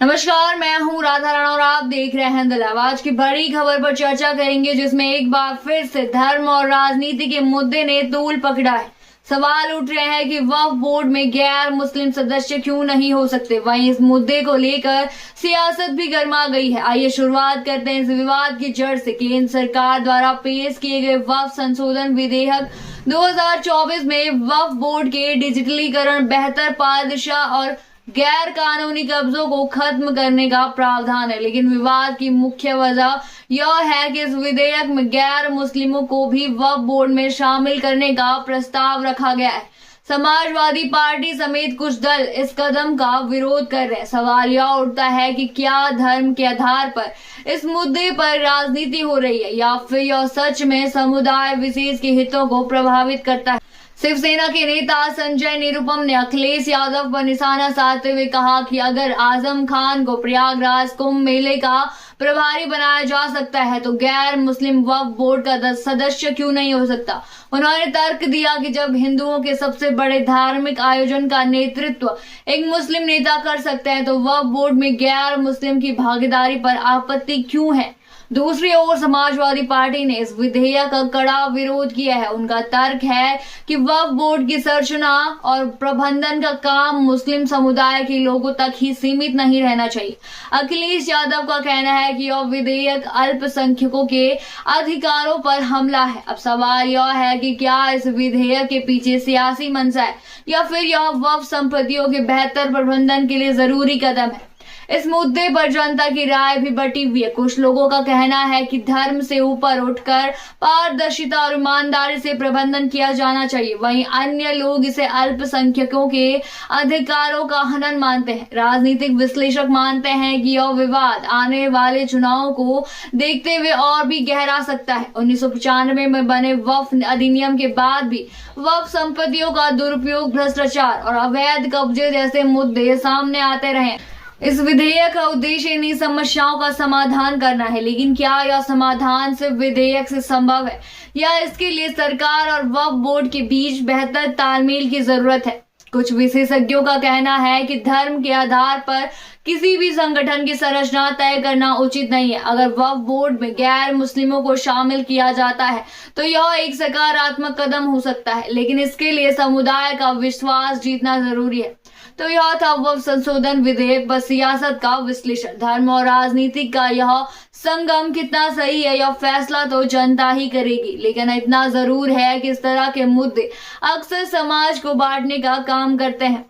नमस्कार, मैं हूं राधा राणा और आप देख रहे हैं द लाइव। आज की बड़ी खबर पर चर्चा करेंगे, जिसमें एक बार फिर से धर्म और राजनीति के मुद्दे ने तूल पकड़ा है। सवाल उठ रहे हैं कि वक्फ बोर्ड में गैर मुस्लिम सदस्य क्यों नहीं हो सकते। वहीं इस मुद्दे को लेकर सियासत भी गर्मा गई है। आइए शुरुआत करते हैं इस विवाद की जड़ से। केंद्र सरकार द्वारा पेश किए गए वक्फ संशोधन विधेयक 2024 में वक्फ बोर्ड के डिजिटलीकरण, बेहतर पारदर्शिता और गैर कानूनी कब्जों को खत्म करने का प्रावधान है। लेकिन विवाद की मुख्य वजह यह है कि इस विधेयक में गैर मुस्लिमों को भी वक्फ बोर्ड में शामिल करने का प्रस्ताव रखा गया है। समाजवादी पार्टी समेत कुछ दल इस कदम का विरोध कर रहे हैं। सवाल यह उठता है कि क्या धर्म के आधार पर इस मुद्दे पर राजनीति हो रही है, या फिर यह सच में समुदाय विशेष के हितों को प्रभावित करता है। शिवसेना के नेता संजय निरुपम ने अखिलेश यादव पर निशाना साधते हुए कहा कि अगर आजम खान को प्रयागराज कुंभ मेले का प्रभारी बनाया जा सकता है तो गैर मुस्लिम वक्फ बोर्ड का सदस्य क्यों नहीं हो सकता। उन्होंने तर्क दिया कि जब हिंदुओं के सबसे बड़े धार्मिक आयोजन का नेतृत्व एक मुस्लिम नेता कर सकते हैं तो वक्फ बोर्ड में गैर मुस्लिम की भागीदारी पर आपत्ति क्यों है। दूसरी ओर समाजवादी पार्टी ने इस विधेयक का कड़ा विरोध किया है। उनका तर्क है कि वक्फ बोर्ड की संरचना और प्रबंधन का काम मुस्लिम समुदाय के लोगों तक ही सीमित नहीं रहना चाहिए। अखिलेश यादव का कहना है कि यह विधेयक अल्पसंख्यकों के अधिकारों पर हमला है। अब सवाल यह है कि क्या इस विधेयक के पीछे सियासी मंशा है, या फिर यह वक्फ संपत्तियों के बेहतर प्रबंधन के लिए जरूरी कदम है। इस मुद्दे पर जनता की राय भी बटी हुई है। कुछ लोगों का कहना है कि धर्म से ऊपर उठकर पारदर्शिता और ईमानदारी से प्रबंधन किया जाना चाहिए। वहीं अन्य लोग इसे अल्पसंख्यकों के अधिकारों का हनन मानते हैं। राजनीतिक विश्लेषक मानते हैं कि यह विवाद आने वाले चुनावों को देखते हुए और भी गहरा सकता है। 1995 में बने वक्फ अधिनियम के बाद भी वक्फ संपत्तियों का दुरुपयोग, भ्रष्टाचार और अवैध कब्जे जैसे मुद्दे सामने आते रहे। इस विधेयक का उद्देश्य इन्हीं समस्याओं का समाधान करना है। लेकिन क्या यह समाधान सिर्फ विधेयक से संभव है, या इसके लिए सरकार और वक्फ बोर्ड के बीच बेहतर तालमेल की जरूरत है। कुछ विशेषज्ञों का कहना है कि धर्म के आधार पर किसी भी संगठन की संरचना तय करना उचित नहीं है। अगर वक्फ बोर्ड में गैर मुस्लिमों को शामिल किया जाता है तो यह एक सकारात्मक कदम हो सकता है, लेकिन इसके लिए समुदाय का विश्वास जीतना जरूरी है। तो यह था वक्फ संशोधन विधेयक पर सियासत का विश्लेषण। धर्म और राजनीति का यह संगम कितना सही है, यह फैसला तो जनता ही करेगी। लेकिन इतना जरूर है कि इस तरह के मुद्दे अक्सर समाज को बांटने का काम करते हैं।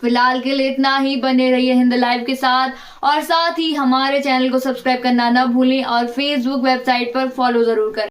फिलहाल के लिए इतना ही। बने रहिए हिंद लाइव के साथ, और साथ ही हमारे चैनल को सब्सक्राइब करना न भूलें और फेसबुक वेबसाइट पर फॉलो जरूर करें।